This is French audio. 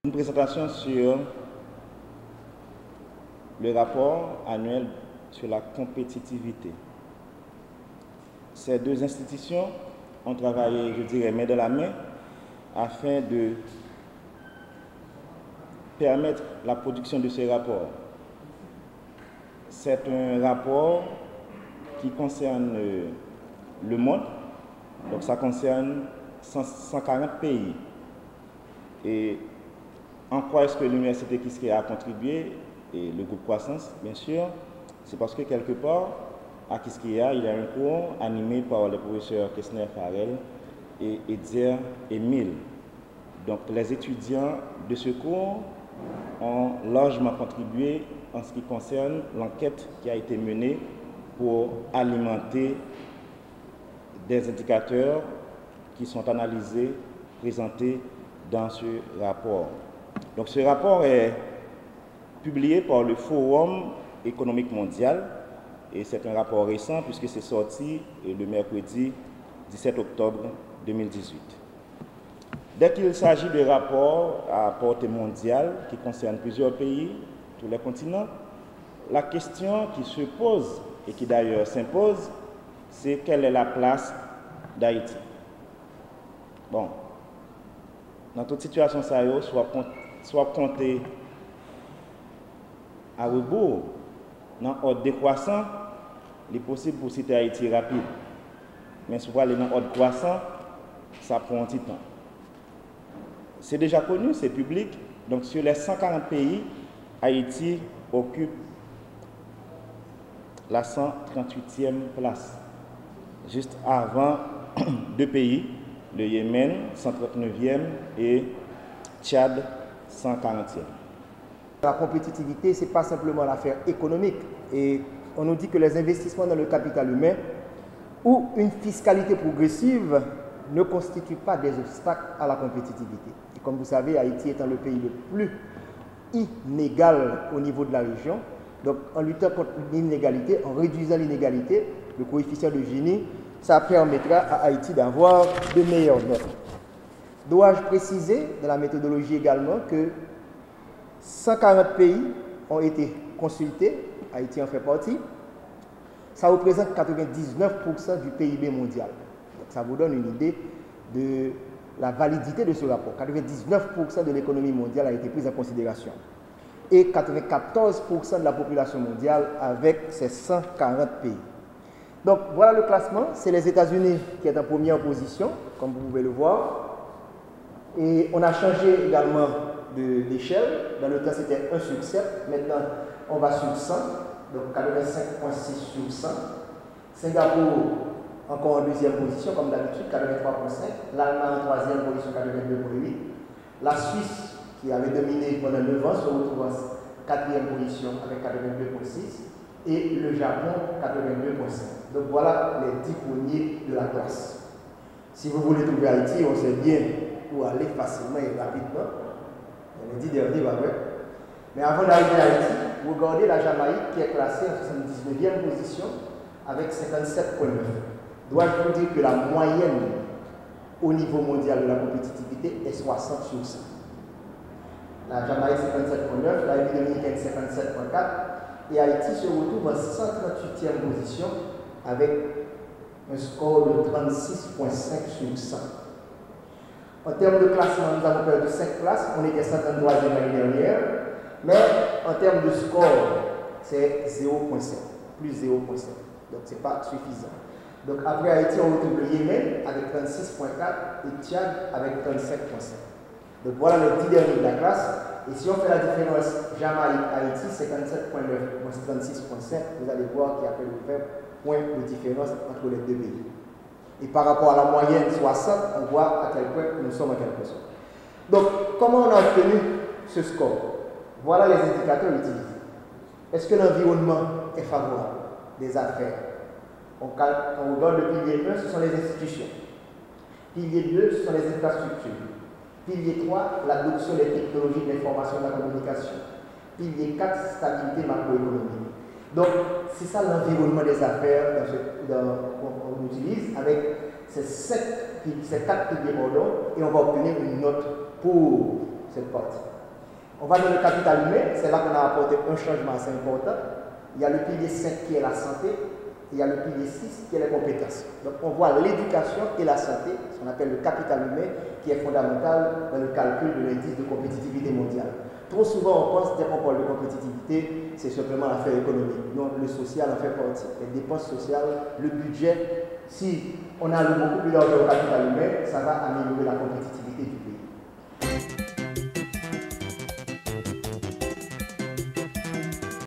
Une présentation sur le rapport annuel sur la compétitivité. Ces deux institutions ont travaillé, je dirais, main dans la main afin de permettre la production de ce rapport. C'est un rapport qui concerne le monde, donc ça concerne 140 pays. Et en quoi est-ce que l'Université Quisqueya a contribué, et le groupe Croissance, bien sûr, c'est parce que quelque part, à Quisqueya, il y a un cours animé par les professeurs Kessner Farel et Edir Emile. Donc les étudiants de ce cours ont largement contribué en ce qui concerne l'enquête qui a été menée pour alimenter des indicateurs qui sont analysés, présentés dans ce rapport. Donc ce rapport est publié par le Forum économique mondial et c'est un rapport récent puisque c'est sorti le mercredi 17 octobre 2018. Dès qu'il s'agit de rapports à portée mondiale qui concernent plusieurs pays, tous les continents, la question qui se pose et qui d'ailleurs s'impose, c'est quelle est la place d'Haïti. Bon, dans toute situation, ça y est, soit compté à rebours, dans l'ordre décroissant, il est possible pour citer Haïti rapide. Mais si vous allez dans l'ordre croissant, ça prend un petit temps. C'est déjà connu, c'est public. Donc sur les 140 pays, Haïti occupe la 138e place. Juste avant deux pays, le Yémen, 139e, et Tchad, 140e. La compétitivité, ce n'est pas simplement l'affaire économique. Et on nous dit que les investissements dans le capital humain ou une fiscalité progressive ne constituent pas des obstacles à la compétitivité. Et comme vous savez, Haïti étant le pays le plus inégal au niveau de la région, donc en luttant contre l'inégalité, en réduisant l'inégalité, le coefficient de Gini, ça permettra à Haïti d'avoir de meilleures notes. Dois-je préciser dans la méthodologie également que 140 pays ont été consultés, Haïti en fait partie, ça représente 99% du PIB mondial. Donc ça vous donne une idée de la validité de ce rapport. 99% de l'économie mondiale a été prise en considération. Et 94% de la population mondiale avec ces 140 pays. Donc voilà le classement, c'est les États-Unis qui est en première position, comme vous pouvez le voir. Et on a changé également d'échelle. Dans le temps, c'était 1 sur 7. Maintenant, on va sur 100. Donc 85,6 sur 100. Singapour, encore en deuxième position, comme d'habitude, 83,5. L'Allemagne en troisième position, 82,8. La Suisse, qui avait dominé pendant 9 ans, se retrouve en quatrième position avec 82,6. Et le Japon, 82,5. Donc voilà les 10 premiers de la classe. Si vous voulez trouver Haïti, on sait bien où aller facilement et rapidement. Les 10 derniers, va vrai. Mais avant d'arriver à Haïti, vous regardez la Jamaïque qui est classée en 79e position avec 57,9. Dois-je vous dire que la moyenne au niveau mondial de la compétitivité est 60 sur 100. La Jamaïque 57,9, la République dominicaine 57,4 et Haïti se retrouve en 138e position avec un score de 36,5 sur 100. En termes de classement, nous avons perdu 5 places. On était 133e l'année dernière. Mais en termes de score, c'est 0,5. Plus 0,5. Donc, ce n'est pas suffisant. Donc, après Haïti, on retrouve le Yémen avec 36,4 et Tchad avec 37,5. Donc, voilà les 10 derniers de la classe. Et si on fait la différence Jamaïque-Haïti, 57,9 moins 36,5, vous allez voir qu'il y a près de 20 points de différence entre les deux pays. Et par rapport à la moyenne 60, on voit à quel point nous sommes en quelque sorte. Donc, comment on a obtenu ce score? Voilà les indicateurs utilisés. Est-ce que l'environnement est favorable? Des affaires. On regarde le pilier 1, ce sont les institutions. Pilier 2, ce sont les infrastructures. Pilier 3, l'adoption des technologies de l'information et de la communication. Pilier 4, stabilité macroéconomique. Donc, c'est ça l'environnement des affaires qu'on utilise avec ces 4 piliers, et on va obtenir une note pour cette partie. On va dans le capital humain, c'est là qu'on a apporté un changement assez important. Il y a le pilier 5 qui est la santé, et il y a le pilier 6 qui est les compétences. Donc on voit l'éducation et la santé, ce qu'on appelle le capital humain, qui est fondamental dans le calcul de l'indice de compétitivité mondiale. Trop souvent, on pense, dès qu'on parle de compétitivité, c'est simplement l'affaire économique. Non, le social en fait partie. Les dépenses sociales, le budget, si on a beaucoup plus d'argent au capital humain, ça va améliorer la compétitivité du pays.